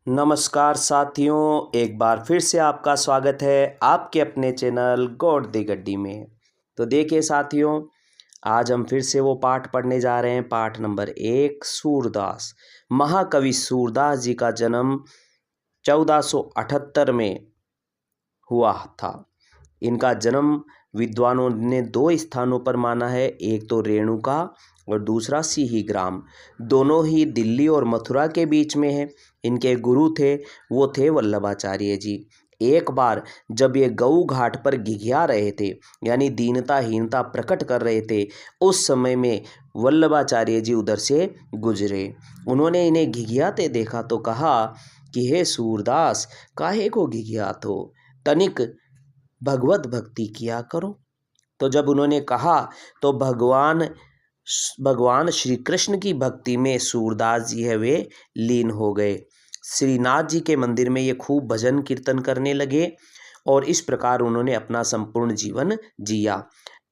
नमस्कार साथियों, एक बार फिर से आपका स्वागत है आपके अपने चैनल गॉड दी गड्डी में। तो देखिए साथियों, आज हम फिर से वो पाठ पढ़ने जा रहे हैं। पाठ नंबर 1, सूरदास। महाकवि सूरदास जी का जन्म 1478 में हुआ था। इनका जन्म विद्वानों ने दो स्थानों पर माना है, एक तो रेणुका और दूसरा सिहीग्राम। दोनों ही दिल्ली और मथुरा के बीच में है। इनके गुरु थे, वो थे वल्लभाचार्य जी। एक बार जब ये गऊ घाट पर घिघिया रहे थे, यानी दीनताहीनता प्रकट कर रहे थे, उस समय में वल्लभाचार्य जी उधर से गुजरे। उन्होंने इन्हें घिघियाते देखा तो कहा कि हे सूरदास, काहे को घिघियात हो, तनिक भगवत भक्ति किया करो। तो जब उन्होंने कहा तो भगवान श्री कृष्ण की भक्ति में सूरदास जी है वे लीन हो गए। श्रीनाथ जी के मंदिर में ये खूब भजन कीर्तन करने लगे और इस प्रकार उन्होंने अपना संपूर्ण जीवन जिया।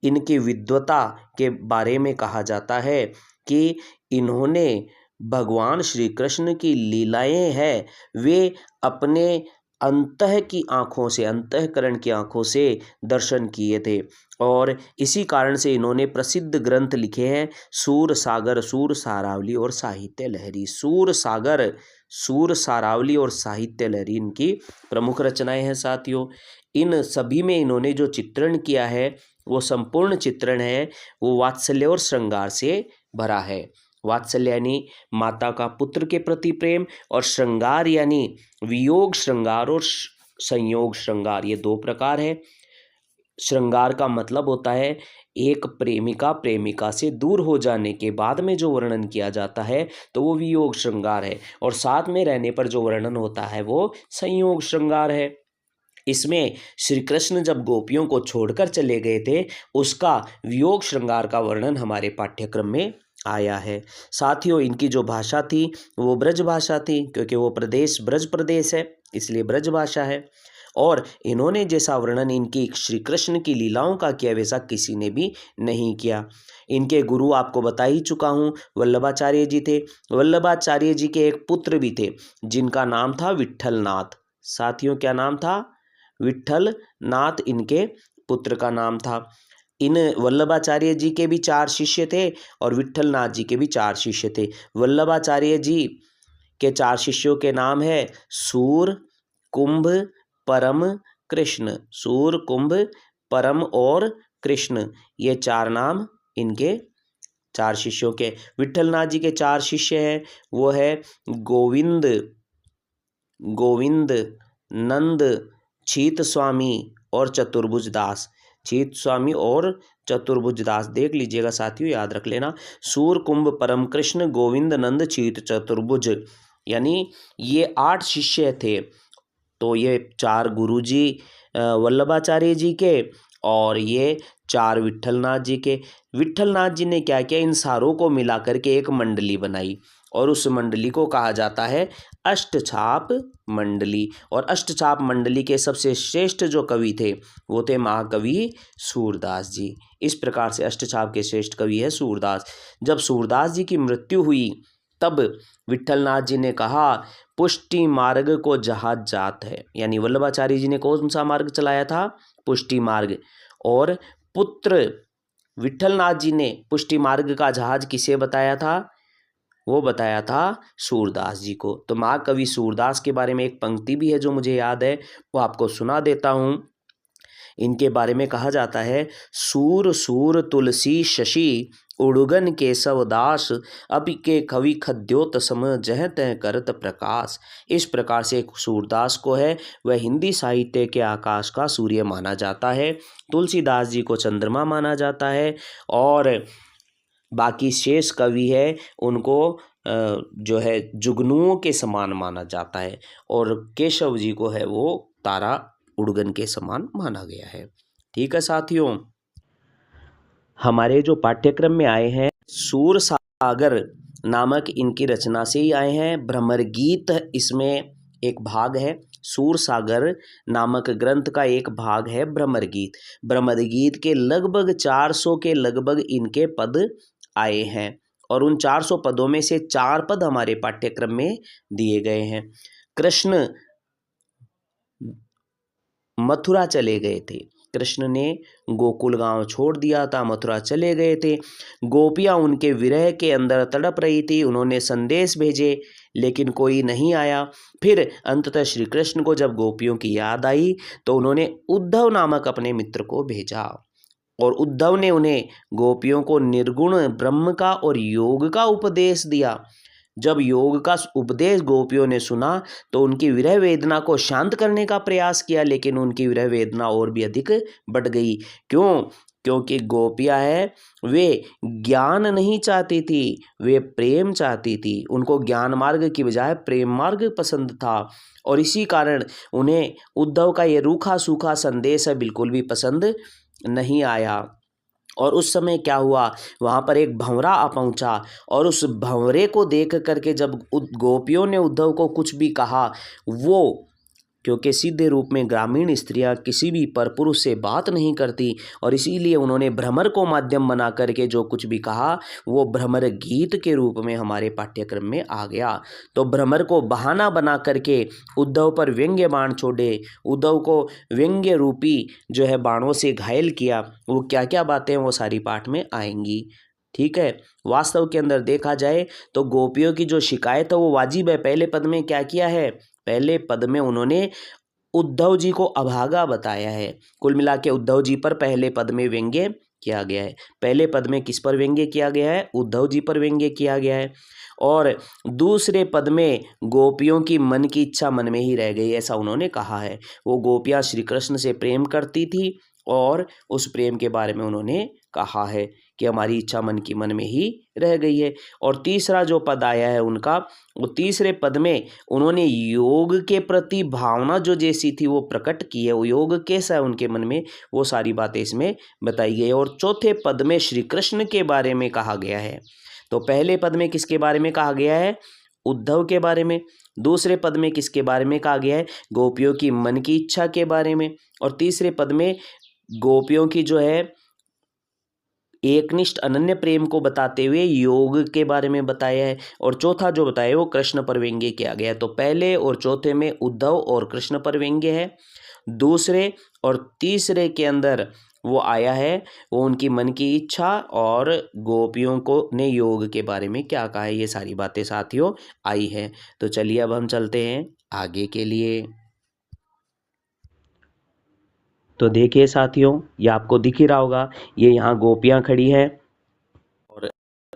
इनकी विद्वता के बारे में कहा जाता है कि इन्होंने भगवान श्री कृष्ण की लीलाएं हैं वे अपने अंतः की आँखों से, अंतःकरण की आँखों से दर्शन किए थे। और इसी कारण से इन्होंने प्रसिद्ध ग्रंथ लिखे हैं, सूर सागर, सूर सारावली और साहित्य लहरी। सूर सागर, सूर सारावली और साहित्य लहरी इनकी प्रमुख रचनाएं हैं साथियों। इन सभी में इन्होंने जो चित्रण किया है वो संपूर्ण चित्रण है, वो वात्सल्य और श्रृंगार से भरा है। वात्सल्य यानी माता का पुत्र के प्रति प्रेम, और श्रृंगार यानी वियोग श्रृंगार और संयोग श्रृंगार, ये दो प्रकार है। श्रृंगार का मतलब होता है एक प्रेमिका प्रेमिका से दूर हो जाने के बाद में जो वर्णन किया जाता है तो वो वियोग श्रृंगार है, और साथ में रहने पर जो वर्णन होता है वो संयोग श्रृंगार है। इसमें श्री कृष्ण जब गोपियों को छोड़कर चले गए थे, उसका वियोग श्रृंगार का वर्णन हमारे पाठ्यक्रम में आया है। साथियों, इनकी जो भाषा थी वो ब्रज भाषा थी, क्योंकि वो प्रदेश ब्रज प्रदेश है, इसलिए ब्रज भाषा है। और इन्होंने जैसा वर्णन इनकी श्री कृष्ण की लीलाओं का किया, वैसा किसी ने भी नहीं किया। इनके गुरु आपको बता ही चुका हूँ, वल्लभाचार्य जी थे। वल्लभाचार्य जी के एक पुत्र भी थे जिनका नाम था विट्ठलनाथ। साथियों, क्या नाम था? विट्ठलनाथ इनके पुत्र का नाम था। इन वल्लभाचार्य जी के भी 4 शिष्य थे और विट्ठलनाथ जी के भी 4 शिष्य थे। वल्लभाचार्य जी के 4 शिष्यों के नाम है सूर, कुंभ, परम, कृष्ण। सूर, कुंभ, परम और कृष्ण, ये 4 नाम इनके 4 शिष्यों के। विट्ठलनाथ जी के 4 शिष्य हैं, वो है गोविंद, नंद, छीत स्वामी और चतुर्भुज दास। छीत स्वामी और चतुर्भुज दास देख लीजिएगा साथियों, याद रख लेना। सूर, कुंभ, परम, कृष्ण, गोविंद, नंद, छीत, चतुर्भुज, यानी ये 8 शिष्य थे। तो ये 4 गुरुजी वल्लभाचार्य जी के और ये 4 विट्ठलनाथ जी के। विट्ठलनाथ जी ने क्या किया, इन सारों को मिला करके एक मंडली बनाई, और उस मंडली को कहा जाता है अष्टछाप मंडली। और अष्टछाप मंडली के सबसे श्रेष्ठ जो कवि थे वो थे महाकवि सूरदास जी। इस प्रकार से अष्टछाप के श्रेष्ठ कवि है सूरदास। जब सूरदास जी की मृत्यु हुई तब विट्ठलनाथ जी ने कहा, पुष्टि मार्ग को जहाज जात है, यानी वल्लभाचार्य जी ने कौन सा मार्ग चलाया था? पुष्टि मार्ग। और पुत्र विट्ठलनाथ जी ने पुष्टि मार्ग का जहाज किसे बताया था? वो बताया था सूरदास जी को। तो महाकवि सूरदास के बारे में एक पंक्ति भी है जो मुझे याद है, वो आपको सुना देता हूँ। इनके बारे में कहा जाता है, सूर सूर तुलसी शशि उड़गन केशव दास, अब के कवि खद्योत सम जह तह करत प्रकाश। इस प्रकार से सूरदास को है वह हिंदी साहित्य के आकाश का सूर्य माना जाता है। तुलसीदास जी को चंद्रमा माना जाता है, और बाकी शेष कवि है उनको जो है जुगनुओं के समान माना जाता है, और केशव जी को है वो तारा उड़गन के समान माना गया है। ठीक है साथियों, हमारे जो पाठ्यक्रम में आए हैं सूर सागर नामक इनकी रचना से ही आए हैं। भ्रमर गीत इसमें एक भाग है। सूर सागर नामक ग्रंथ का एक भाग है भ्रमर गीत। भ्रमर गीत के लगभग 400 के लगभग इनके पद आए हैं, और उन 400 पदों में से 4 पद हमारे पाठ्यक्रम में दिए गए हैं। कृष्ण मथुरा चले गए थे। कृष्ण ने गोकुल गांव छोड़ दिया था, मथुरा चले गए थे। गोपियां उनके विरह के अंदर तड़प रही थी। उन्होंने संदेश भेजे लेकिन कोई नहीं आया। फिर अंततः श्री कृष्ण को जब गोपियों की याद आई तो उन्होंने उद्धव नामक अपने मित्र को भेजा और उद्धव ने उन्हें गोपियों को निर्गुण ब्रह्म का और योग का उपदेश दिया। जब योग का उपदेश गोपियों ने सुना तो उनकी विरह वेदना को शांत करने का प्रयास किया, लेकिन उनकी विरह वेदना और भी अधिक बढ़ गई। क्यों? क्योंकि गोपियां है वे ज्ञान नहीं चाहती थी, वे प्रेम चाहती थी। उनको ज्ञान मार्ग की बजाय प्रेम मार्ग पसंद था और इसी कारण उन्हें उद्धव का ये रूखा सूखा संदेश है बिल्कुल भी पसंद नहीं आया। और उस समय क्या हुआ, वहाँ पर एक भंवरा आ पहुँचा और उस भंवरे को देख करके जब गोपियों ने उद्धव को कुछ भी कहा, वो क्योंकि सीधे रूप में ग्रामीण स्त्रियां किसी भी परपुरुष से बात नहीं करती और इसीलिए उन्होंने भ्रमर को माध्यम बना करके जो कुछ भी कहा वो भ्रमर गीत के रूप में हमारे पाठ्यक्रम में आ गया। तो भ्रमर को बहाना बना करके उद्धव पर व्यंग्य बाण छोड़े, उद्धव को व्यंग्य रूपी जो है बाणों से घायल किया। वो क्या क्या बातें वो सारी पाठ में आएंगी। ठीक है, वास्तव के अंदर देखा जाए तो गोपियों की जो शिकायत है वो वाजिब है। पहले पद में क्या किया है, पहले पद में उन्होंने उद्धव जी को अभागा बताया है। कुल मिला के उद्धव जी पर पहले पद में व्यंग्य किया गया है। पहले पद में किस पर व्यंग्य किया गया है, उद्धव जी पर व्यंग्य किया गया है। और दूसरे पद में गोपियों की मन की इच्छा मन में ही रह गई, ऐसा उन्होंने कहा है। वो गोपियां श्री कृष्ण से प्रेम करती थी और उस प्रेम के बारे में उन्होंने कहा है कि हमारी इच्छा मन की मन में ही रह गई है। और तीसरा जो पद आया है उनका, वो तीसरे पद में उन्होंने योग के प्रति भावना जो जैसी थी वो प्रकट की है। वो योग कैसा है उनके मन में, वो सारी बातें इसमें बताई गई है। और चौथे पद में श्री कृष्ण के बारे में कहा गया है। तो पहले पद में किसके बारे में कहा गया है, उद्धव के बारे में। दूसरे पद में किसके बारे में कहा गया है, गोपियों की मन की इच्छा के बारे में। और तीसरे पद में गोपियों की जो है एकनिष्ठ अनन्य प्रेम को बताते हुए योग के बारे में बताया है। और चौथा जो बताया वो कृष्ण पर व्यंग्य किया गया है। तो पहले और चौथे में उद्धव और कृष्ण पर व्यंग्य है। दूसरे और तीसरे के अंदर वो आया है वो उनकी मन की इच्छा और गोपियों को ने योग के बारे में क्या कहा है, ये सारी बातें साथियों आई है। तो चलिए अब हम चलते हैं आगे के लिए। तो देखिए साथियों, ये आपको दिख ही रहा होगा, ये यहाँ गोपियाँ खड़ी हैं और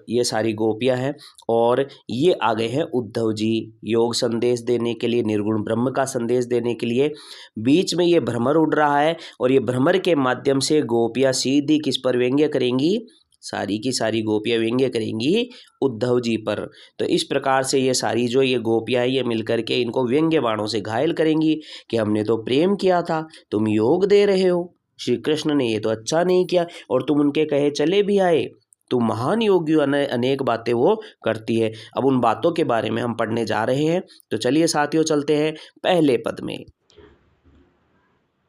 ये सारी गोपियाँ हैं और ये आ गए हैं उद्धव जी योग संदेश देने के लिए, निर्गुण ब्रह्म का संदेश देने के लिए। बीच में ये भ्रमर उड़ रहा है और ये भ्रमर के माध्यम से गोपियाँ सीधी किस पर व्यंग्य करेंगी, सारी की सारी गोपियाँ व्यंग्य करेंगी उद्धव जी पर। तो इस प्रकार से ये सारी जो ये गोपियाँ ये मिलकर के इनको व्यंग्य बाणों से घायल करेंगी कि हमने तो प्रेम किया था, तुम योग दे रहे हो, श्री कृष्ण ने ये तो अच्छा नहीं किया और तुम उनके कहे चले भी आए। तुम महान योगी हो, अनेक बातें वो करती है। अब उन बातों के बारे में हम पढ़ने जा रहे हैं। तो चलिए साथियों चलते हैं पहले पद में।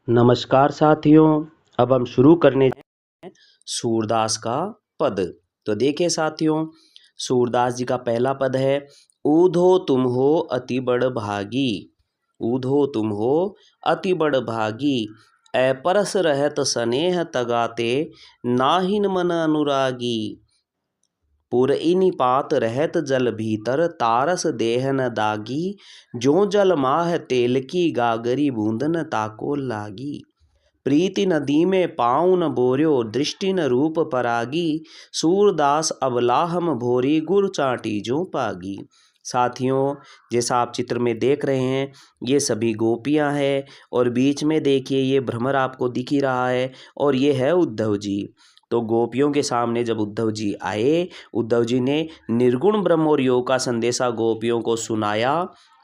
नमस्कार साथियों, अब हम शुरू करने सूरदास का पद। तो देखिए साथियों, सूरदास जी का पहला पद है, ऊधो तुम हो अति बड़ भागी। ऊधो तुम हो अति बड़ भागी, अपरस रहत स्नेह तगाते, नाहिन मन अनुरागी। पुरई निपात रहत जल भीतर, तारस देह न दागी। जो जल माह तेल की गागरी, बूंद न ताको लागी। प्रीति नदी में पाँव न बोर्यो, दृष्टि न रूप परागी। सूरदास अबलाहम भोरी, गुर चाटी जो पागी। साथियों, जैसा आप चित्र में देख रहे हैं ये सभी गोपियां हैं और बीच में देखिए ये भ्रमर आपको दिख ही रहा है और ये है उद्धव जी। तो गोपियों के सामने जब उद्धव जी आए, उद्धव जी ने निर्गुण ब्रह्म और योग का संदेशा गोपियों को सुनाया।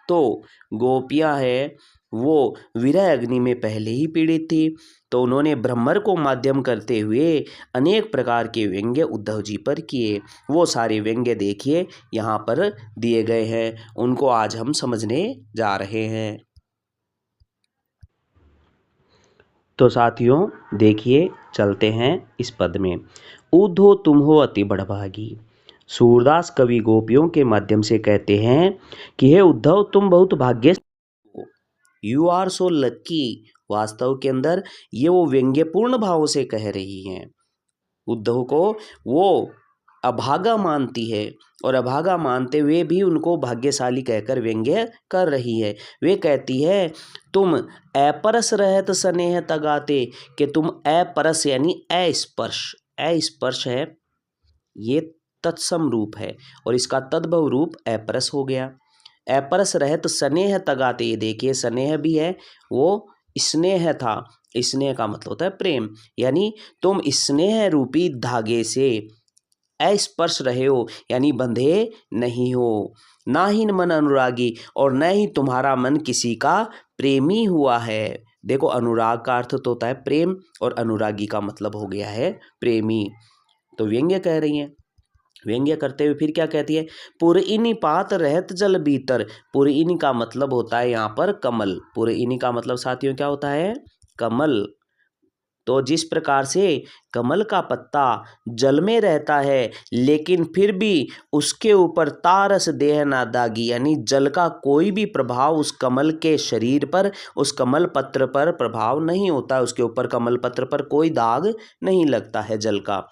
तो गोपियां हैं वो विरह अग्नि में पहले ही पीड़ित थी, तो उन्होंने ब्रह्मर को माध्यम करते हुए अनेक प्रकार के व्यंग्य उद्धव जी पर किए। वो सारे व्यंग्य देखिए यहाँ पर दिए गए हैं, उनको आज हम समझने जा रहे हैं। तो साथियों देखिए चलते हैं इस पद में। ऊधो तुम हो अति बड़भागी। सूरदास कवि गोपियों के माध्यम से कहते हैं कि हे उद्धव, तुम बहुत भाग्यशाली यू आर सो लक्की। वास्तव के अंदर ये वो व्यंग्यपूर्ण भाव से कह रही हैं। उद्धव को वो अभागा मानती है और अभागा मानते हुए भी उनको भाग्यशाली कहकर व्यंग्य कर रही है। वे कहती है तुम अपरस रहत स्नेह तगाते, कि तुम अपरस यानी अस्पर्श है, ये तत्सम रूप है और इसका तद्भव रूप अपरस हो गया। अपरस रहत स्नेह तगाते, ये देखिए स्नेह भी है, वो स्नेह था, स्नेह का मतलब होता है प्रेम, यानी तुम स्नेह रूपी धागे से अस्पर्श रहे हो, यानी बंधे नहीं हो। ना ही मन अनुरागी, और न ही तुम्हारा मन किसी का प्रेमी हुआ है। देखो अनुराग का अर्थ तो होता है प्रेम और अनुरागी का मतलब हो गया है प्रेमी। तो व्यंग्य कह रही हैं। व्यंग्य करते हुए फिर क्या कहती है, पुरइनी पात रहत जल भीतर। पुरइनी का मतलब होता है यहाँ पर कमल। पुरइनी का मतलब साथियों क्या होता है, कमल। तो जिस प्रकार से कमल का पत्ता जल में रहता है लेकिन फिर भी उसके ऊपर तारस देह ना दागी, यानी जल का कोई भी प्रभाव उस कमल के शरीर पर, उस कमल पत्र पर प्रभाव नहीं होता, उसके ऊपर कमल पत्र पर कोई दाग नहीं लगता है जल का।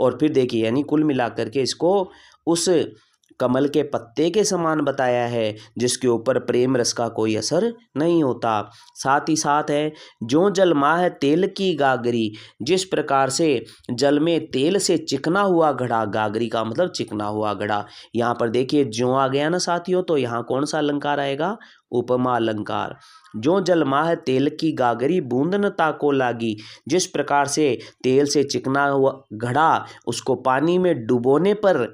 और फिर देखिए यानी कुल मिलाकर के इसको उस कमल के पत्ते के समान बताया है जिसके ऊपर प्रेम रस का कोई असर नहीं होता। साथ ही साथ है जो जल माह तेल की गागरी, जिस प्रकार से जल में तेल से चिकना हुआ घड़ा, गागरी का मतलब चिकना हुआ घड़ा। यहाँ पर देखिए जो आ गया ना साथियों, तो यहाँ कौन सा अलंकार आएगा, उपमा अलंकार। जो जल माह तेल की गागरी बूंद न ताको लागी, जिस प्रकार से तेल से चिकना हुआ घड़ा उसको पानी में डुबोने पर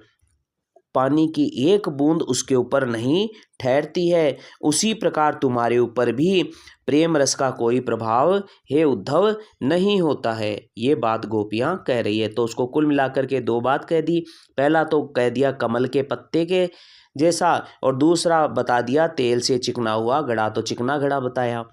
पानी की एक बूंद उसके ऊपर नहीं ठहरती है, उसी प्रकार तुम्हारे ऊपर भी प्रेम रस का कोई प्रभाव हे उद्धव नहीं होता है। ये बात गोपियाँ कह रही है। तो उसको कुल मिलाकर के दो बात कह दी। पहला तो कह दिया कमल के पत्ते के जैसा, और दूसरा बता दिया तेल से चिकना हुआ घड़ा, तो चिकना घड़ा बताया।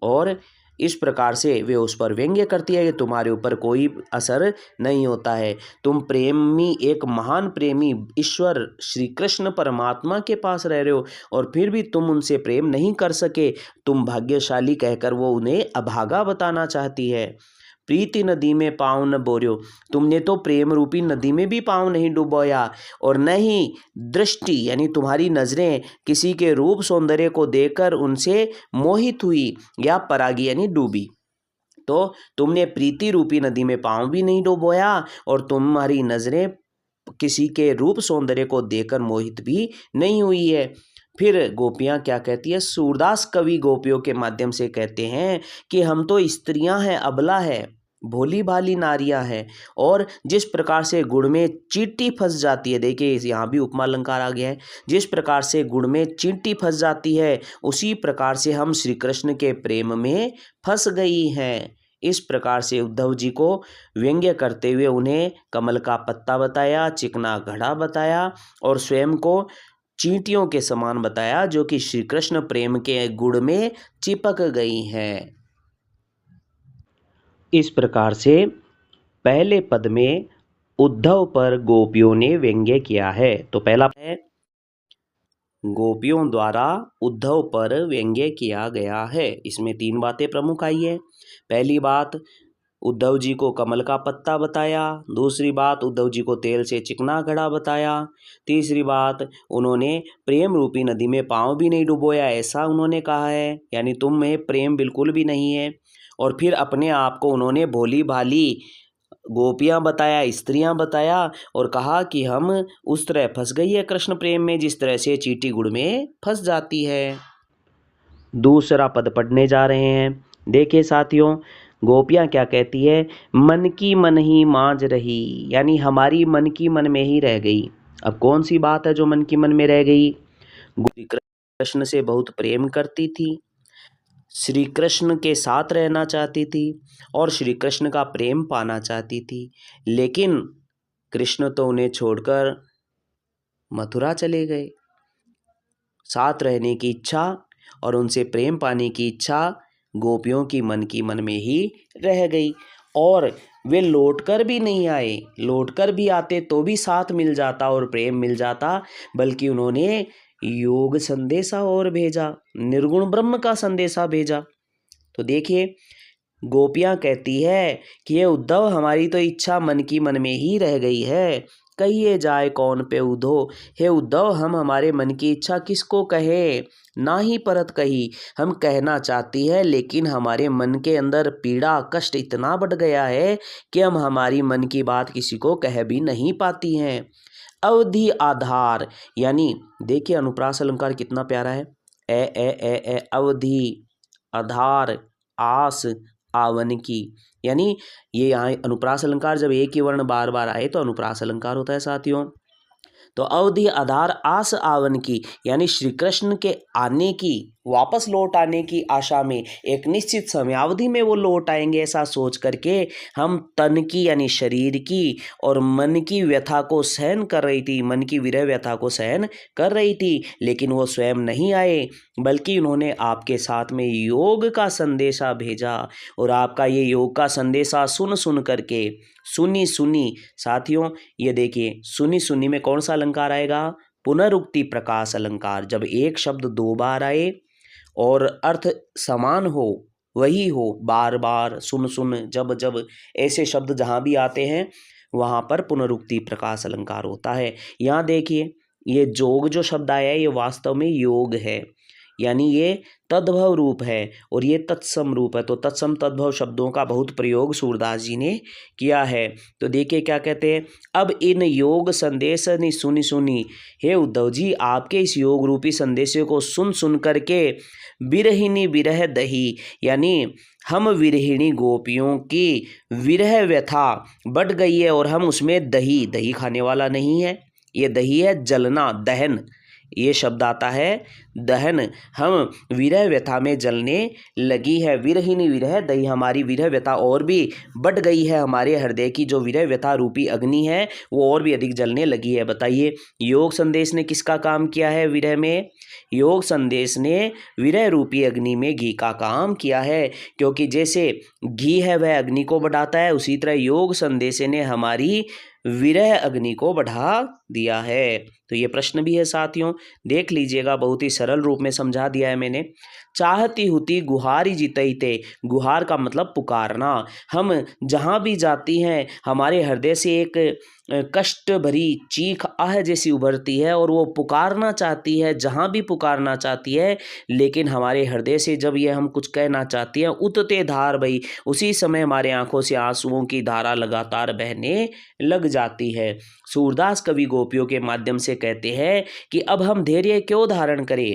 और इस प्रकार से वे उस पर व्यंग्य करती है कि तुम्हारे ऊपर कोई असर नहीं होता है। तुम प्रेमी, एक महान प्रेमी ईश्वर श्री कृष्ण परमात्मा के पास रह रहे हो और फिर भी तुम उनसे प्रेम नहीं कर सके। तुम भाग्यशाली कहकर वो उन्हें अभागा बताना चाहती है। प्रीति नदी में पाँव न बोर्यो, तुमने तो प्रेम रूपी नदी में भी पाँव नहीं डुबोया, और न ही दृष्टि यानी तुम्हारी नजरें किसी के रूप सौंदर्य को देखकर उनसे मोहित हुई या परागी यानी डूबी। तो तुमने प्रीति रूपी नदी में पाँव भी नहीं डुबोया और तुम्हारी नजरें किसी के रूप सौंदर्य को देखकर मोहित भी नहीं हुई है। फिर गोपियाँ क्या कहती है, सूरदास कवि गोपियों के माध्यम से कहते हैं कि हम तो स्त्रियां हैं, अबला है, भोली भाली नारियां हैं, और जिस प्रकार से गुड़ में चींटी फंस जाती है, देखिए यहाँ भी उपमा अलंकार आ गया है, जिस प्रकार से गुड़ में चींटी फंस जाती है उसी प्रकार से हम श्री कृष्ण के प्रेम में फंस गई हैं। इस प्रकार से उद्धव जी को व्यंग्य करते हुए उन्हें कमल का पत्ता बताया, चिकना घड़ा बताया और स्वयं को चींटियों के समान बताया जो कि श्री कृष्ण प्रेम के गुड़ में चिपक गई हैं। इस प्रकार से पहले पद में उद्धव पर गोपियों ने व्यंग्य किया है। तो पहला है गोपियों द्वारा उद्धव पर व्यंग्य किया गया है। इसमें तीन बातें प्रमुख आई है। पहली बात, उद्धव जी को कमल का पत्ता बताया। दूसरी बात, उद्धव जी को तेल से चिकना घड़ा बताया। तीसरी बात, उन्होंने प्रेम रूपी नदी में पाँव भी नहीं डुबोया, ऐसा उन्होंने कहा है, यानी तुम में प्रेम बिल्कुल भी नहीं है। और फिर अपने आप को उन्होंने भोली भाली गोपियाँ बताया, स्त्रियाँ बताया और कहा कि हम उस तरह फंस गई है कृष्ण प्रेम में जिस तरह से चींटी गुड़ में फंस जाती है। दूसरा पद पढ़ने जा रहे हैं। देखिए साथियों, गोपियाँ क्या कहती है, मन की मन ही मांझ रही, यानी हमारी मन की मन में ही रह गई। अब कौन सी बात है जो मन की मन में रह गई? गोपी कृष्ण से बहुत प्रेम करती थी, श्री कृष्ण के साथ रहना चाहती थी और श्री कृष्ण का प्रेम पाना चाहती थी, लेकिन कृष्ण तो उन्हें छोड़कर मथुरा चले गए। साथ रहने की इच्छा और उनसे प्रेम पाने की इच्छा गोपियों की मन में ही रह गई और वे लौटकर भी नहीं आए। लौटकर भी आते तो भी साथ मिल जाता और प्रेम मिल जाता, बल्कि उन्होंने योग संदेशा और भेजा, निर्गुण ब्रह्म का संदेशा भेजा। तो देखिए गोपियां कहती है कि ये उद्धव हमारी तो इच्छा मन की मन में ही रह गई है, कहिए जाए कौन पे उधो। हे उद्धव हम हमारे मन की इच्छा किसको कहे, ना ही परत कही। हम कहना चाहती है लेकिन हमारे मन के अंदर पीड़ा कष्ट इतना बढ़ गया है कि हम हमारी मन की बात किसी को कह भी नहीं पाती हैं। अवधि आधार, यानी देखिए अनुप्रास अलंकार कितना प्यारा है। ए अवधि आधार आस आवन की, यानी ये यहाँ अनुप्रास अलंकार जब एक ही वर्ण बार बार आए तो अनुप्रास अलंकार होता है साथियों। तो अवधि आधार आस आवन की, यानी श्री कृष्ण के आने की, वापस लौट आने की आशा में एक निश्चित समयावधि में वो लौट आएंगे ऐसा सोच करके हम तन की यानी शरीर की और मन की व्यथा को सहन कर रही थी, मन की विरह व्यथा को सहन कर रही थी। लेकिन वो स्वयं नहीं आए बल्कि उन्होंने आपके साथ में योग का संदेशा भेजा और आपका ये योग का संदेशा सुन सुन करके सुनी सुनी साथियों, ये देखिए सुनी सुनी में कौन सा अलंकार आएगा, पुनरुक्ति प्रकाश अलंकार। जब एक शब्द दो बार आए और अर्थ समान हो, वही हो, बार बार सुन सुन जब जब ऐसे शब्द जहाँ भी आते हैं वहाँ पर पुनरुक्ति प्रकाश अलंकार होता है। यहाँ देखिए ये जोग जो शब्द आया है ये वास्तव में योग है, यानी ये तद्भव रूप है और ये तत्सम रूप है। तो तत्सम तद्भव शब्दों का बहुत प्रयोग सूरदास जी ने किया है। तो देखिए क्या कहते हैं, अब इन योग संदेश ने सुनी सुनी, हे उद्धव जी आपके इस योग रूपी संदेशों को सुन सुन करके विरहिणी विरह दही, यानी हम विरहिणी गोपियों की विरह व्यथा बढ़ गई है और हम उसमें दही, दही खाने वाला नहीं है, ये दही है जलना, दहन, ये शब्द आता है दहन, हम विरह व्यथा में जलने लगी है। विरहिणी विरह दही, हमारी विरह व्यथा और भी बढ़ गई है, हमारे हृदय की जो विरह व्यथा रूपी अग्नि है वो और भी अधिक जलने लगी है। बताइए योग संदेश ने किसका काम किया है विरह में, योग संदेश ने विरह रूपी अग्नि में घी का काम किया है, क्योंकि जैसे घी है वह अग्नि को बढ़ाता है उसी तरह योग संदेश ने हमारी विरह अग्नि को बढ़ा दिया है। तो ये प्रश्न भी है साथियों, देख लीजिएगा, बहुत ही सरल रूप में समझा दिया है मैंने। चाहती हुती गुहारी जीतते, गुहार का मतलब पुकारना, हम जहाँ भी जाती हैं हमारे हृदय से एक कष्ट भरी चीख आह जैसी उभरती है और वो पुकारना चाहती है, जहाँ भी पुकारना चाहती है, लेकिन हमारे हृदय से जब ये हम कुछ कहना चाहती हैं उतते धार बही, उसी समय हमारे आंखों से आंसुओं की धारा लगातार बहने लग जाती है। सूरदास कवि गोपियों के माध्यम से कहते हैं कि अब हम धैर्य क्यों धारण करें,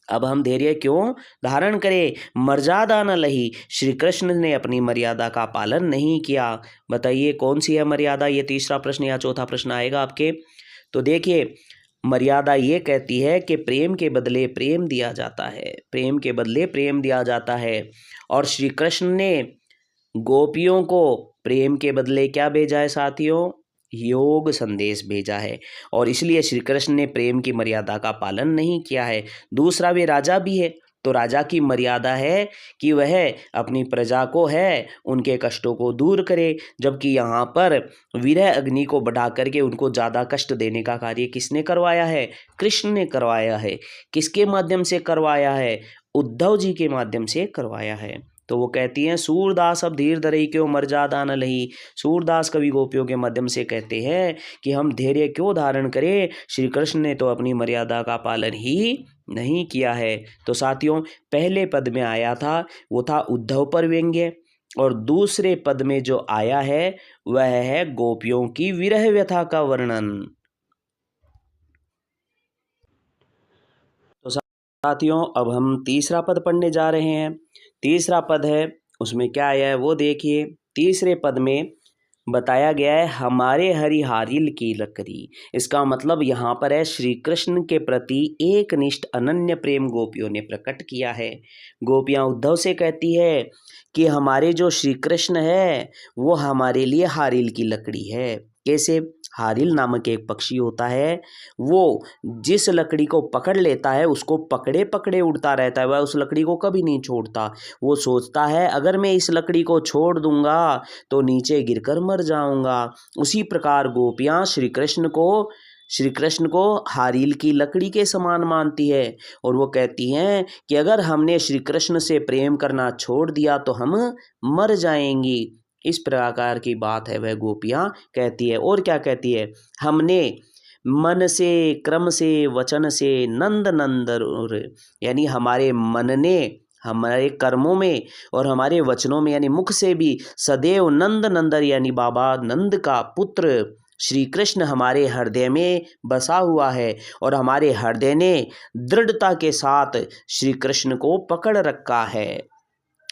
अब हम धैर्य क्यों धारण करें, मर्यादा न लही, श्री कृष्ण ने अपनी मर्यादा का पालन नहीं किया। बताइए कौन सी है मर्यादा, ये तीसरा प्रश्न या चौथा प्रश्न आएगा आपके। तो देखिए मर्यादा ये कहती है कि प्रेम के बदले प्रेम दिया जाता है, प्रेम के बदले प्रेम दिया जाता है, और श्री कृष्ण ने गोपियों को प्रेम के बदले क्या भेजा है साथियों, योग संदेश भेजा है, और इसलिए श्री कृष्ण ने प्रेम की मर्यादा का पालन नहीं किया है। दूसरा वे राजा भी है, तो राजा की मर्यादा है कि वह अपनी प्रजा को है उनके कष्टों को दूर करे, जबकि यहाँ पर विरह अग्नि को बढ़ा करके उनको ज़्यादा कष्ट देने का कार्य किसने करवाया है, कृष्ण ने करवाया है। किसके माध्यम से करवाया है, उद्धव जी के माध्यम से करवाया है। तो वो कहती हैं सूरदास अब धीर धरई क्यों मर्यादा न लही, सूरदास कवि गोपियों के माध्यम से कहते हैं कि हम धैर्य क्यों धारण करें, श्री कृष्ण ने तो अपनी मर्यादा का पालन ही नहीं किया है। तो साथियों पहले पद में आया था वो था उद्धव पर व्यंग्य, और दूसरे पद में जो आया है वह है गोपियों की विरह व्यथा का वर्णन। तो साथियों अब हम तीसरा पद पढ़ने जा रहे हैं। तीसरा पद है उसमें क्या आया है वो देखिए। तीसरे पद में बताया गया है हमारे हरिहारिल की लकड़ी, इसका मतलब यहाँ पर है श्री कृष्ण के प्रति एक निष्ठ अनन्य प्रेम गोपियों ने प्रकट किया है। गोपियाँ उद्धव से कहती है कि हमारे जो श्री कृष्ण है वो हमारे लिए हारिल की लकड़ी है। कैसे, हारिल नामक एक पक्षी होता है, वो जिस लकड़ी को पकड़ लेता है उसको पकड़े पकड़े उड़ता रहता है, वह उस लकड़ी को कभी नहीं छोड़ता। वो सोचता है अगर मैं इस लकड़ी को छोड़ दूंगा तो नीचे गिरकर मर जाऊंगा। उसी प्रकार गोपियाँ श्री कृष्ण को श्री कृष्ण को हारील की लकड़ी के समान मानती है और वो कहती हैं कि अगर हमने श्री कृष्ण से प्रेम करना छोड़ दिया तो हम मर जाएंगी। इस प्रकार की बात है वह गोपियाँ कहती है। और क्या कहती है, हमने मन से, क्रम से, वचन से नंद नंदन, यानी हमारे मन ने, हमारे कर्मों में और हमारे वचनों में, यानी मुख से भी सदैव नंद नंदन यानी बाबा नंद का पुत्र श्री कृष्ण हमारे हृदय में बसा हुआ है और हमारे हृदय ने दृढ़ता के साथ श्री कृष्ण को पकड़ रखा है।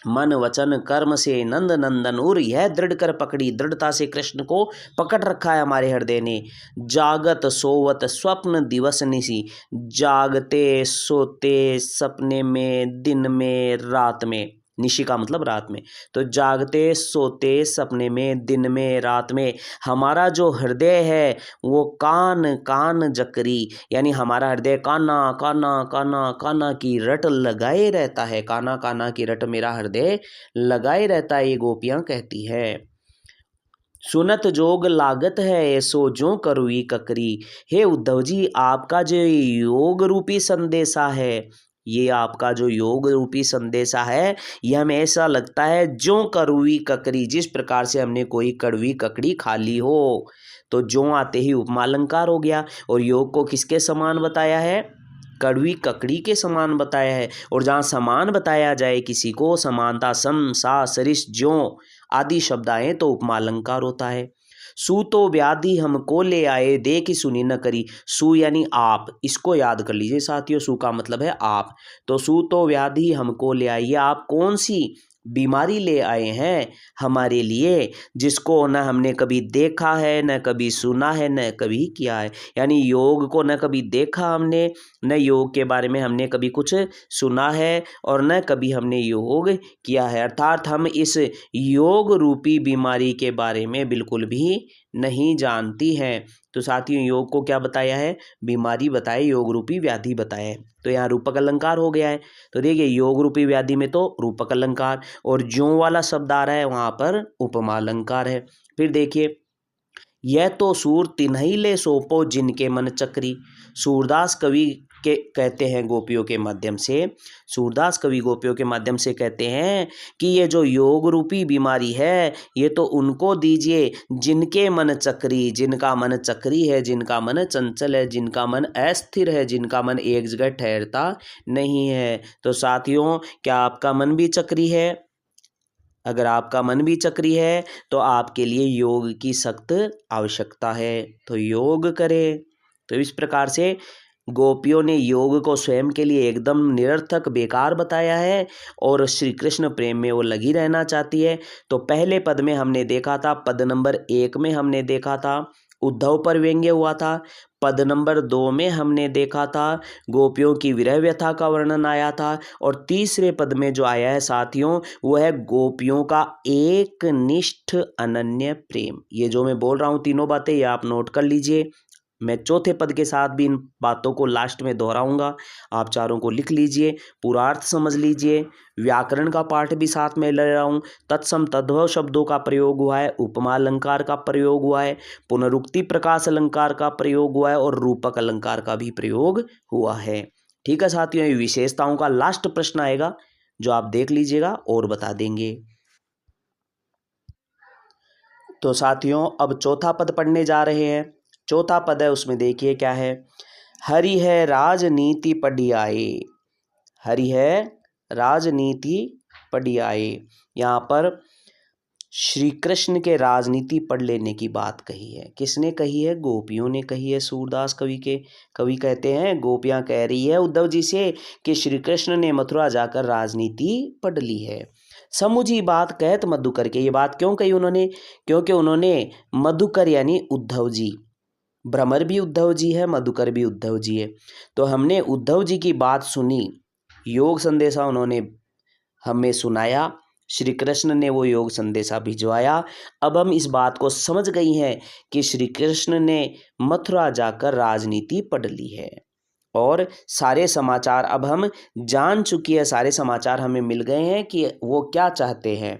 मन वचन कर्म से नंद नंदन, और यह दृढ़ कर पकड़ी, दृढ़ता से कृष्ण को पकड़ रखा है हमारे हृदय ने। जागत सोवत स्वप्न दिवस निसी, जागते सोते सपने में, दिन में, रात में। निशी का मतलब रात में, तो जागते सोते सपने में, दिन में, रात में हमारा जो हृदय है वो कान कान जकरी, यानी हमारा हृदय काना काना काना काना की रट लगाए रहता है। काना काना की रट मेरा हृदय लगाए रहता है, ये गोपियां कहती है। सुनत जोग लागत है सो जो करुई ककरी। हे उद्धव जी, आपका जो योग रूपी संदेशा है, ये आपका जो योग रूपी संदेशा है, ये हमें ऐसा लगता है जो कड़वी ककड़ी, जिस प्रकार से हमने कोई कड़वी ककड़ी खा ली हो। तो जो आते ही उपमा अलंकार हो गया। और योग को किसके समान बताया है, कड़वी ककड़ी के समान बताया है। और जहाँ समान बताया जाए किसी को, समानता, सम सा सरिस ज्यों आदि शब्द आए तो उपमा अलंकार होता है। सु तो व्याधि हमको ले आए देख सुनी न करी। सु यानी आप, इसको याद कर लीजिए साथियों, सु का मतलब है आप। तो सु तो व्याधि हमको ले आई, आप कौन सी बीमारी ले आए हैं हमारे लिए, जिसको न हमने कभी देखा है, न कभी सुना है, न कभी किया है। यानी योग को न कभी देखा हमने, न योग के बारे में हमने कभी कुछ सुना है, और न कभी हमने योग किया है। अर्थात हम इस योग रूपी बीमारी के बारे में बिल्कुल भी नहीं जानती हैं। तो साथियों, योग को क्या बताया है, बीमारी बताए, योग रूपी व्याधि बताया है। तो यहाँ रूपक अलंकार हो गया है। तो देखिए, योग रूपी व्याधि में तो रूपक अलंकार, और ज्यों वाला शब्द आ रहा है वहाँ पर उपमा अलंकार है। फिर देखिए, यह तो सूर तिन्हीं ले सोपो जिनके मन चक्री। सूरदास कवि के कहते हैं गोपियों के माध्यम से, सूरदास कवि गोपियों के माध्यम से कहते हैं कि ये जो योग रूपी बीमारी है, ये तो उनको दीजिए जिनके मन चक्री, जिनका मन चक्री है, जिनका मन चंचल है, जिनका मन अस्थिर है, जिनका मन एक जगह ठहरता नहीं है। तो साथियों, क्या आपका मन भी चक्री है? अगर आपका मन भी चक्री है तो आपके लिए योग की सख्त आवश्यकता है, तो योग करें। तो इस प्रकार से गोपियों ने योग को स्वयं के लिए एकदम निरर्थक, बेकार बताया है, और श्री कृष्ण प्रेम में वो लगी रहना चाहती है। तो पहले पद में हमने देखा था, पद नंबर 1 में हमने देखा था उद्धव पर व्यंग्य हुआ था। पद नंबर 2 में हमने देखा था गोपियों की विरह व्यथा का वर्णन आया था। और तीसरे पद में जो आया है साथियों, वो है गोपियों का एक निष्ठ अनन्य प्रेम। ये जो मैं बोल रहा हूँ तीनों बातें, ये आप नोट कर लीजिए। मैं चौथे पद के साथ भी इन बातों को लास्ट में दोहराऊंगा, आप चारों को लिख लीजिए, पूरा अर्थ समझ लीजिए। व्याकरण का पाठ भी साथ में ले रहा हूँ। तत्सम तद्भव शब्दों का प्रयोग हुआ है, उपमा अलंकार का प्रयोग हुआ है, पुनरुक्ति प्रकाश अलंकार का प्रयोग हुआ है, और रूपक अलंकार का भी प्रयोग हुआ है। ठीक है साथियों, ये विशेषताओं का लास्ट प्रश्न आएगा जो आप देख लीजिएगा और बता देंगे। तो साथियों, अब चौथा पद पढ़ने जा रहे हैं। चौथा पद है, उसमें देखिए क्या है, हरि है राजनीति पढ़ियाए। हरि है राजनीति पढ़ियाए। यहाँ पर श्री कृष्ण के राजनीति पढ़ लेने की बात कही है। किसने कही है? गोपियों ने कही है। सूरदास कवि कहते हैं, गोपियाँ कह रही है उद्धव जी से कि श्री कृष्ण ने मथुरा जाकर राजनीति पढ़ ली है। समुझी बात कहत मधुकर के। ये बात क्यों कही उन्होंने? क्योंकि उन्होंने मधुकर यानी उद्धव जी, भ्रमर भी उद्धव जी है, मधुकर भी उद्धव जी है। तो हमने उद्धव जी की बात सुनी, योग संदेशा उन्होंने हमें सुनाया, श्री कृष्ण ने वो योग संदेशा भिजवाया। अब हम इस बात को समझ गई हैं कि श्री कृष्ण ने मथुरा जाकर राजनीति पढ़ ली है, और सारे समाचार अब हम जान चुकी है, सारे समाचार हमें मिल गए हैं कि वो क्या चाहते हैं।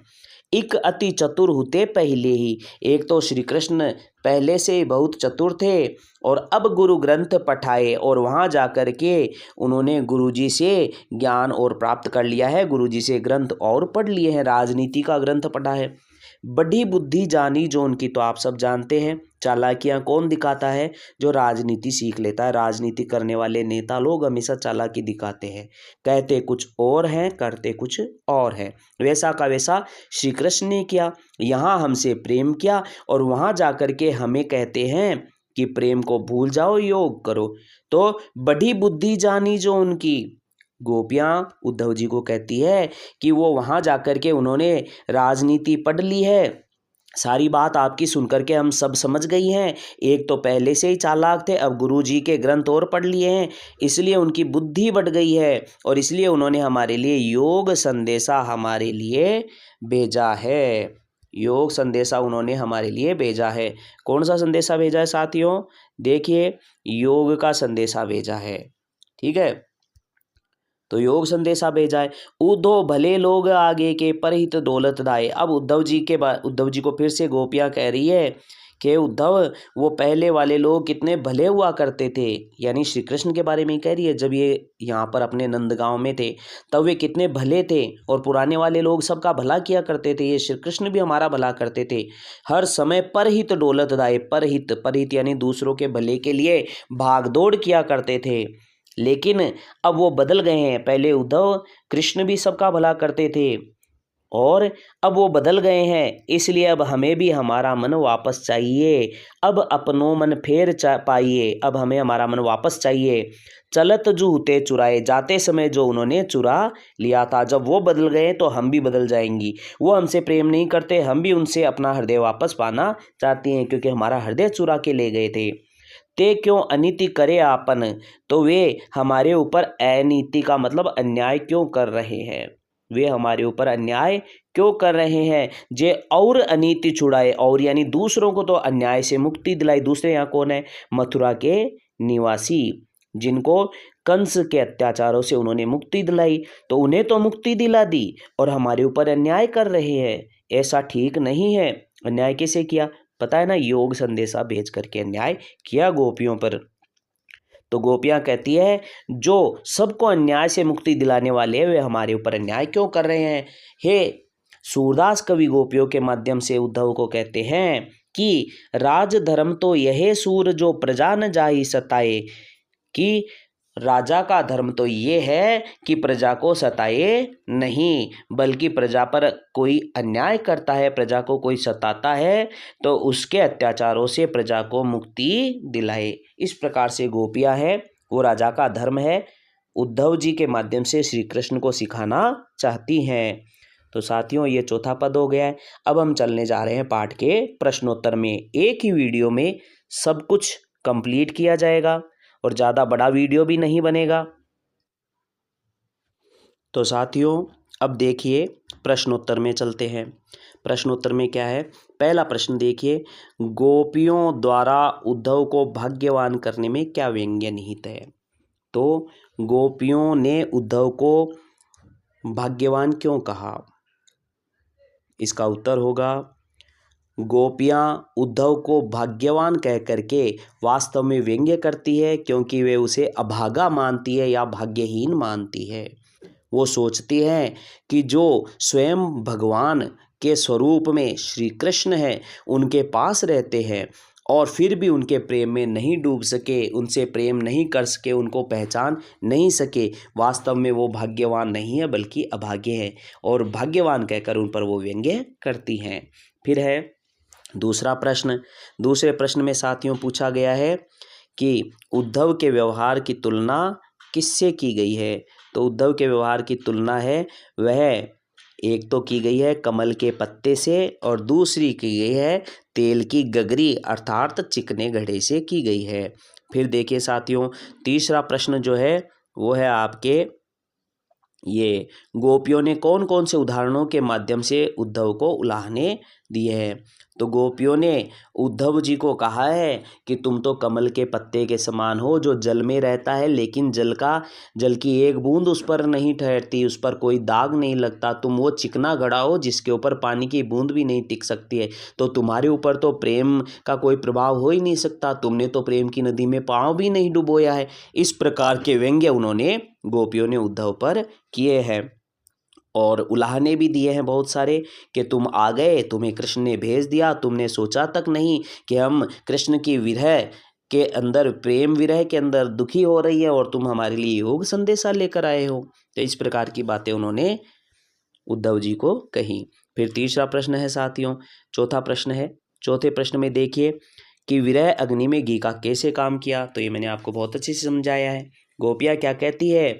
एक अति चतुर होते पहले ही। एक तो श्री कृष्ण पहले से ही बहुत चतुर थे और अब गुरु ग्रंथ पठाए और वहाँ जा कर के उन्होंने गुरुजी से ज्ञान और प्राप्त कर लिया है, गुरुजी से ग्रंथ और पढ़ लिए हैं, राजनीति का ग्रंथ पढ़ा है। बड़ी बुद्धि जानी जो उनकी, तो आप सब जानते हैं चालाकियां कौन दिखाता है, जो राजनीति सीख लेता है। राजनीति करने वाले नेता लोग हमेशा चालाकी दिखाते हैं, कहते कुछ और हैं करते कुछ और हैं। वैसा का वैसा श्री कृष्ण ने किया, यहाँ हमसे प्रेम किया और वहाँ जा कर के हमें कहते हैं कि प्रेम को भूल जाओ, योग करो। तो बड़ी बुद्धि जानी जो उनकी, गोपियाँ उद्धव जी को कहती है कि वो वहाँ जाकर के उन्होंने राजनीति पढ़ ली है, सारी बात आपकी सुनकर के हम सब समझ गई हैं। एक तो पहले से ही चालाक थे, अब गुरु जी के ग्रंथ और पढ़ लिए हैं, इसलिए उनकी बुद्धि बढ़ गई है और इसलिए उन्होंने हमारे लिए योग संदेशा हमारे लिए भेजा है। योग संदेशा उन्होंने हमारे लिए भेजा है। कौन सा संदेशा भेजा है साथियों? देखिए, योग का संदेशा भेजा है। ठीक है, तो योग संदेशा भेजा है। उद्धव भले लोग आगे के परहित दौलत दाए। अब उद्धव जी को फिर से गोपियाँ कह रही है कि उद्धव, वो पहले वाले लोग कितने भले हुआ करते थे, यानी श्री कृष्ण के बारे में कह रही है। जब ये यहाँ पर अपने नंदगांव में थे तब वे कितने भले थे और पुराने वाले लोग सबका भला किया करते थे, ये श्री कृष्ण भी हमारा भला करते थे। हर समय परहित दौलत दाए, परहित यानी दूसरों के भले के लिए भागदौड़ किया करते थे। लेकिन अब वो बदल गए हैं। पहले उद्धव कृष्ण भी सबका भला करते थे और अब वो बदल गए हैं, इसलिए अब हमें भी हमारा मन वापस चाहिए। अब अपनों मन फेर पाइए, अब हमें हमारा मन वापस चाहिए। चलत जूते चुराए, जाते समय जो उन्होंने चुरा लिया था, जब वो बदल गए तो हम भी बदल जाएंगी। वो हमसे प्रेम नहीं करते, हम भी उनसे अपना हृदय वापस पाना चाहती हैं, क्योंकि हमारा हृदय चुरा के ले गए थे। ते क्यों अनीति करे आपन, तो वे हमारे ऊपर अनीति का मतलब अन्याय क्यों कर रहे हैं, वे हमारे ऊपर अन्याय क्यों कर रहे हैं। जे और अनीति छुड़ाए, और यानी दूसरों को तो अन्याय से मुक्ति दिलाई। दूसरे यहाँ कौन है? मथुरा के निवासी, जिनको कंस के अत्याचारों से उन्होंने मुक्ति दिलाई, तो उन्हें तो मुक्ति दिला दी और हमारे ऊपर अन्याय कर रहे हैं। ऐसा ठीक नहीं है। अन्याय कैसे किया? पता है ना, योग संदेशा भेज करके अन्याय किया गोपियों पर। तो गोपियां कहती है जो सबको अन्याय से मुक्ति दिलाने वाले हैं, वे हमारे ऊपर अन्याय क्यों कर रहे हैं। हे सूरदास कवि गोपियों के माध्यम से उद्धव को कहते हैं कि राज धर्म तो यह सूर जो प्रजा न जाहि सताए, कि राजा का धर्म तो ये है कि प्रजा को सताए नहीं, बल्कि प्रजा पर कोई अन्याय करता है, प्रजा को कोई सताता है तो उसके अत्याचारों से प्रजा को मुक्ति दिलाए। इस प्रकार से गोपियाँ है वो राजा का धर्म है, उद्धव जी के माध्यम से श्री कृष्ण को सिखाना चाहती हैं। तो साथियों, ये चौथा पद हो गया है। अब हम चलने जा रहे हैं पाठ के प्रश्नोत्तर में। एक ही वीडियो में सब कुछ कंप्लीट किया जाएगा और ज़्यादा बड़ा वीडियो भी नहीं बनेगा। तो साथियों, अब देखिए प्रश्नोत्तर में चलते हैं। प्रश्नोत्तर में क्या है? पहला प्रश्न देखिए, गोपियों द्वारा उद्धव को भाग्यवान करने में क्या व्यंग्य निहित है। तो गोपियों ने उद्धव को भाग्यवान क्यों कहा? इसका उत्तर होगा, गोपियाँ उद्धव को भाग्यवान कह करके वास्तव में व्यंग्य करती है, क्योंकि वे उसे अभागा मानती है या भाग्यहीन मानती है। वो सोचती हैं कि जो स्वयं भगवान के स्वरूप में श्री कृष्ण है, उनके पास रहते हैं और फिर भी उनके प्रेम में नहीं डूब सके, उनसे प्रेम नहीं कर सके, उनको पहचान नहीं सके, वास्तव में वो भाग्यवान नहीं है बल्कि अभागे हैं, और भाग्यवान कहकर उन पर वो व्यंग्य करती हैं। फिर है दूसरा प्रश्न। दूसरे प्रश्न में साथियों पूछा गया है कि उद्धव के व्यवहार की तुलना किससे की गई है। तो उद्धव के व्यवहार की तुलना है वह एक तो की गई है कमल के पत्ते से और दूसरी की गई है तेल की गगरी अर्थात चिकने घड़े से की गई है। फिर देखिए साथियों, तीसरा प्रश्न जो है वो है आपके ये गोपियों ने कौन कौन से उदाहरणों के माध्यम से उद्धव को उलाहने दिए हैं। तो गोपियों ने उद्धव जी को कहा है कि तुम तो कमल के पत्ते के समान हो जो जल में रहता है, लेकिन जल की एक बूंद उस पर नहीं ठहरती, उस पर कोई दाग नहीं लगता। तुम वो चिकना घड़ा हो जिसके ऊपर पानी की बूंद भी नहीं टिक सकती है। तो तुम्हारे ऊपर तो प्रेम का कोई प्रभाव हो ही नहीं सकता, तुमने तो प्रेम की नदी में पाँव भी नहीं डुबोया है। इस प्रकार के व्यंग्य उन्होंने गोपियों ने उद्धव पर किए हैं और उलाहने भी दिए हैं बहुत सारे कि तुम आ गए, तुम्हें कृष्ण ने भेज दिया, तुमने सोचा तक नहीं कि हम कृष्ण की विरह के अंदर, प्रेम विरह के अंदर दुखी हो रही है और तुम हमारे लिए योग संदेशा लेकर आए हो। तो इस प्रकार की बातें उन्होंने उद्धव जी को कही। फिर तीसरा प्रश्न है साथियों, चौथा प्रश्न है। चौथे प्रश्न में देखिए कि विरह अग्नि में घी का कैसे काम किया। तो ये मैंने आपको बहुत अच्छे से समझाया है। गोपियाँ क्या कहती है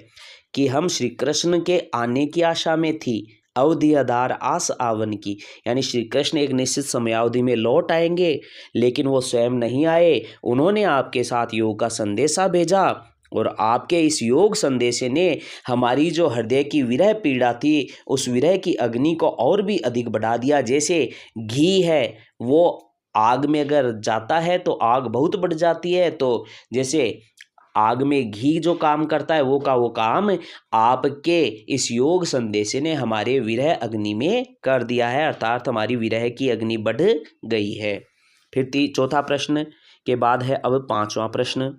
कि हम श्री कृष्ण के आने की आशा में थी, अवधि आधार आस आवन की, यानी श्री कृष्ण एक निश्चित समयावधि में लौट आएंगे, लेकिन वो स्वयं नहीं आए। उन्होंने आपके साथ योग का संदेशा भेजा और आपके इस योग संदेश ने हमारी जो हृदय की विरह पीड़ा थी, उस विरह की अग्नि को और भी अधिक बढ़ा दिया। जैसे घी है, वो आग में अगर जाता है तो आग बहुत बढ़ जाती है, तो जैसे आग में घी जो काम करता है वो वो काम आपके इस योग संदेश ने हमारे विरह अग्नि में कर दिया है, अर्थात हमारी विरह की अग्नि बढ़ गई है। फिर चौथा प्रश्न के बाद है अब पांचवा प्रश्न,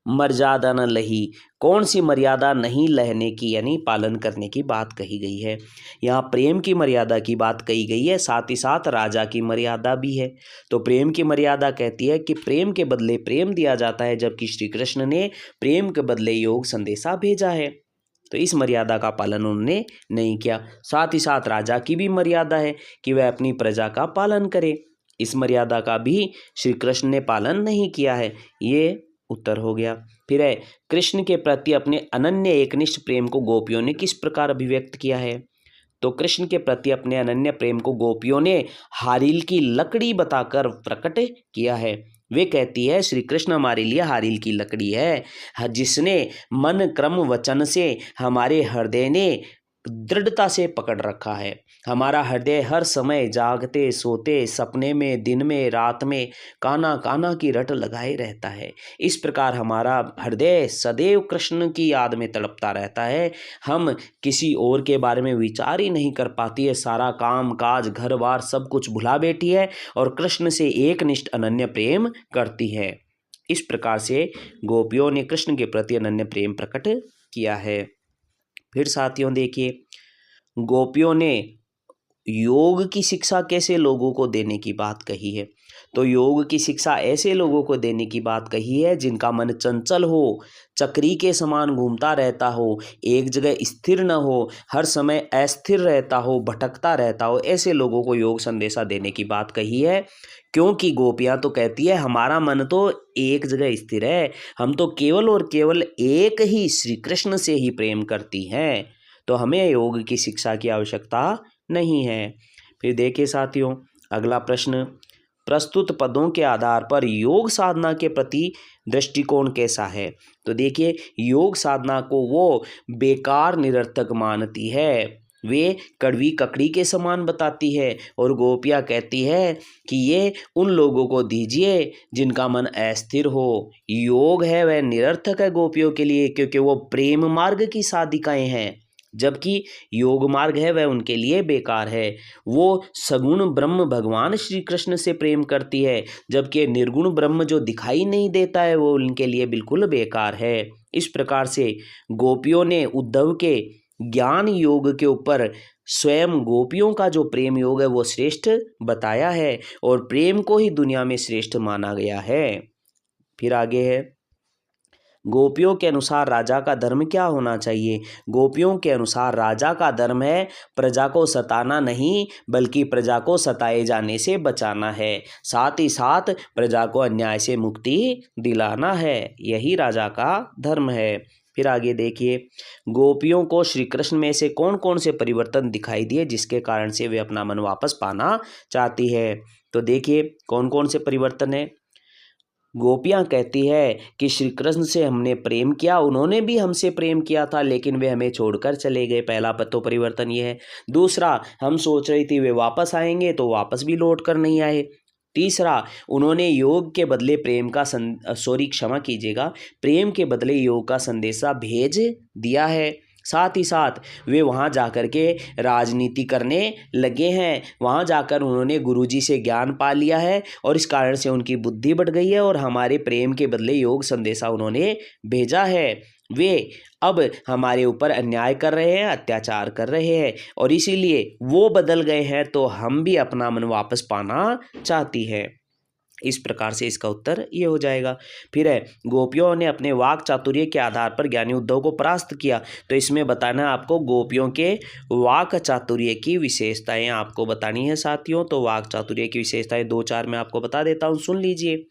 मर्यादा न लही, कौन सी मर्यादा नहीं लहने की यानी पालन करने की बात कही गई है। यहाँ प्रेम की मर्यादा की बात कही गई है, साथ ही साथ राजा की मर्यादा भी है। तो प्रेम की मर्यादा कहती है कि प्रेम के बदले प्रेम दिया जाता है, जबकि श्री कृष्ण ने प्रेम के बदले योग संदेशा भेजा है। तो इस मर्यादा का पालन उन्होंने नहीं किया। साथ ही साथ राजा की भी मर्यादा है कि वह अपनी प्रजा का पालन करे, इस मर्यादा का भी श्री कृष्ण ने पालन नहीं किया है। ये उत्तर हो गया। फिर है कृष्ण के प्रति अपने अनन्य एकनिष्ठ प्रेम को गोपियों ने किस प्रकार अभिव्यक्त किया है। तो कृष्ण के प्रति अपने अनन्य प्रेम को गोपियों ने हारील की लकड़ी बताकर प्रकट किया है। वे कहती है श्री कृष्ण हमारे लिए हारील की लकड़ी है, जिसने मन क्रम वचन से हमारे हृदय ने दृढ़ता से पकड़ रखा है। हमारा हृदय हर समय जागते सोते सपने में दिन में रात में काना काना की रट लगाए रहता है। इस प्रकार हमारा हृदय सदैव कृष्ण की याद में तड़पता रहता है। हम किसी और के बारे में विचार ही नहीं कर पाती है, सारा काम काज घर बार सब कुछ भुला बैठी है और कृष्ण से एकनिष्ठ अनन्य प्रेम करती है। इस प्रकार से गोपियों ने कृष्ण के प्रति अनन्य प्रेम प्रकट किया है। फिर साथियों देखिए, गोपियों ने योग की शिक्षा कैसे लोगों को देने की बात कही है। तो योग की शिक्षा ऐसे लोगों को देने की बात कही है जिनका मन चंचल हो, चक्री के समान घूमता रहता हो, एक जगह स्थिर न हो, हर समय अस्थिर रहता हो, भटकता रहता हो, ऐसे लोगों को योग संदेशा देने की बात कही है। क्योंकि गोपियाँ तो कहती है हमारा मन तो एक जगह स्थिर है, हम तो केवल और केवल एक ही श्री कृष्ण से ही प्रेम करती हैं, तो हमें योग की शिक्षा की आवश्यकता नहीं है। फिर देखिए साथियों अगला प्रश्न, प्रस्तुत पदों के आधार पर योग साधना के प्रति दृष्टिकोण कैसा है। तो देखिए योग साधना को वो बेकार निरर्थक मानती है, वे कड़वी ककड़ी के समान बताती है और गोपियाँ कहती है कि ये उन लोगों को दीजिए जिनका मन अस्थिर हो। योग है वह निरर्थक है गोपियों के लिए, क्योंकि वो प्रेम मार्ग की साधिकाएं हैं, जबकि योग मार्ग है वह उनके लिए बेकार है। वो सगुण ब्रह्म भगवान श्री कृष्ण से प्रेम करती है, जबकि निर्गुण ब्रह्म जो दिखाई नहीं देता है वो उनके लिए बिल्कुल बेकार है। इस प्रकार से गोपियों ने उद्धव के ज्ञान योग के ऊपर स्वयं गोपियों का जो प्रेम योग है वो श्रेष्ठ बताया है और प्रेम को ही दुनिया में श्रेष्ठ माना गया है। फिर आगे है, गोपियों के अनुसार राजा का धर्म क्या होना चाहिए। गोपियों के अनुसार राजा का धर्म है प्रजा को सताना नहीं, बल्कि प्रजा को सताए जाने से बचाना है, साथ ही साथ प्रजा को अन्याय से मुक्ति दिलाना है, यही राजा का धर्म है। फिर आगे देखिए, गोपियों को श्री कृष्ण में से कौन कौन से परिवर्तन दिखाई दिए जिसके कारण से वे अपना मन वापस पाना चाहती है। तो देखिए कौन कौन से परिवर्तन है। गोपियाँ कहती है कि श्री कृष्ण से हमने प्रेम किया, उन्होंने भी हमसे प्रेम किया था, लेकिन वे हमें छोड़कर चले गए। पहला तो परिवर्तन ये है। दूसरा, हम सोच रही थी वे वापस आएंगे, तो वापस भी लौट कर नहीं आए। तीसरा, उन्होंने योग के बदले प्रेम का क्षमा कीजिएगा, प्रेम के बदले योग का संदेशा भेज दिया है। साथ ही साथ वे वहाँ जाकर के राजनीति करने लगे हैं। वहाँ जाकर उन्होंने गुरुजी से ज्ञान पा लिया है और इस कारण से उनकी बुद्धि बढ़ गई है और हमारे प्रेम के बदले योग संदेशा उन्होंने भेजा है। वे अब हमारे ऊपर अन्याय कर रहे हैं, अत्याचार कर रहे हैं और इसीलिए वो बदल गए हैं, तो हम भी अपना मन वापस पाना चाहती है। इस प्रकार से इसका उत्तर ये हो जाएगा। फिर है, गोपियों ने अपने वाक चातुर्य के आधार पर ज्ञानी उद्धव को परास्त किया। तो इसमें बताना है आपको गोपियों के वाक चातुर्य की विशेषताएं आपको बतानी है साथियों। तो वाक चातुर्य की विशेषताएं 2-4 मैं आपको बता देता हूँ, सुन लीजिए।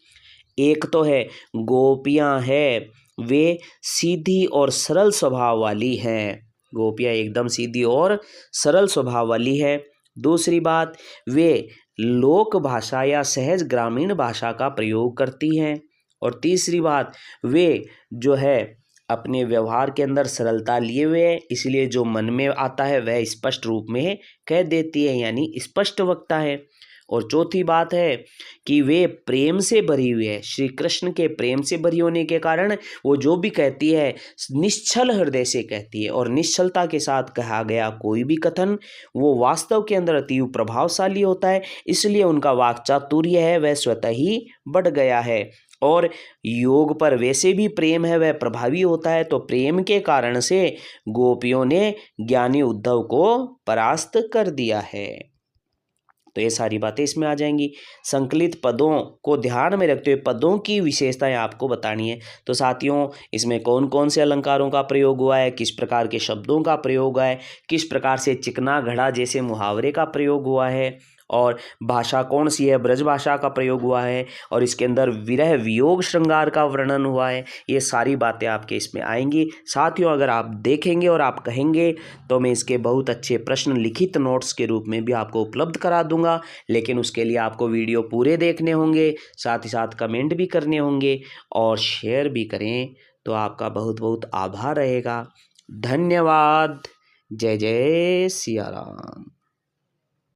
एक तो है, गोपियाँ है वे सीधी और सरल स्वभाव वाली हैं। गोपियाँ एकदम सीधी और सरल स्वभाव वाली है। दूसरी बात, वे लोक भाषा या सहज ग्रामीण भाषा का प्रयोग करती हैं। और तीसरी बात, वे जो है अपने व्यवहार के अंदर सरलता लिए हुए हैं, इसलिए जो मन में आता है वह स्पष्ट रूप में कह देती है, यानी स्पष्ट वक्ता है। और चौथी बात है कि वे प्रेम से भरी हुई है। श्री कृष्ण के प्रेम से भरी होने के कारण वो जो भी कहती है निश्चल हृदय से कहती है, और निश्चलता के साथ कहा गया कोई भी कथन वो वास्तव के अंदर अति प्रभावशाली होता है। इसलिए उनका वाक चातुर्य है वह स्वतः ही बढ़ गया है। और योग पर वैसे भी प्रेम है वह प्रभावी होता है। तो प्रेम के कारण से गोपियों ने ज्ञानी उद्धव को परास्त कर दिया है। तो ये सारी बातें इसमें आ जाएंगी। संकलित पदों को ध्यान में रखते हुए पदों की विशेषताएं आपको बतानी है। तो साथियों, इसमें कौन कौन से अलंकारों का प्रयोग हुआ है, किस प्रकार के शब्दों का प्रयोग हुआ है, किस प्रकार से चिकना घड़ा जैसे मुहावरे का प्रयोग हुआ है, और भाषा कौन सी है, ब्रज भाषा का प्रयोग हुआ है, और इसके अंदर विरह वियोग श्रृंगार का वर्णन हुआ है। ये सारी बातें आपके इसमें आएंगी। साथियों, अगर आप देखेंगे और आप कहेंगे तो मैं इसके बहुत अच्छे प्रश्न लिखित नोट्स के रूप में भी आपको उपलब्ध करा दूंगा, लेकिन उसके लिए आपको वीडियो पूरे देखने होंगे, साथ ही साथ कमेंट भी करने होंगे और शेयर भी करें। तो आपका बहुत बहुत आभार रहेगा। धन्यवाद। जय जय सिया राम।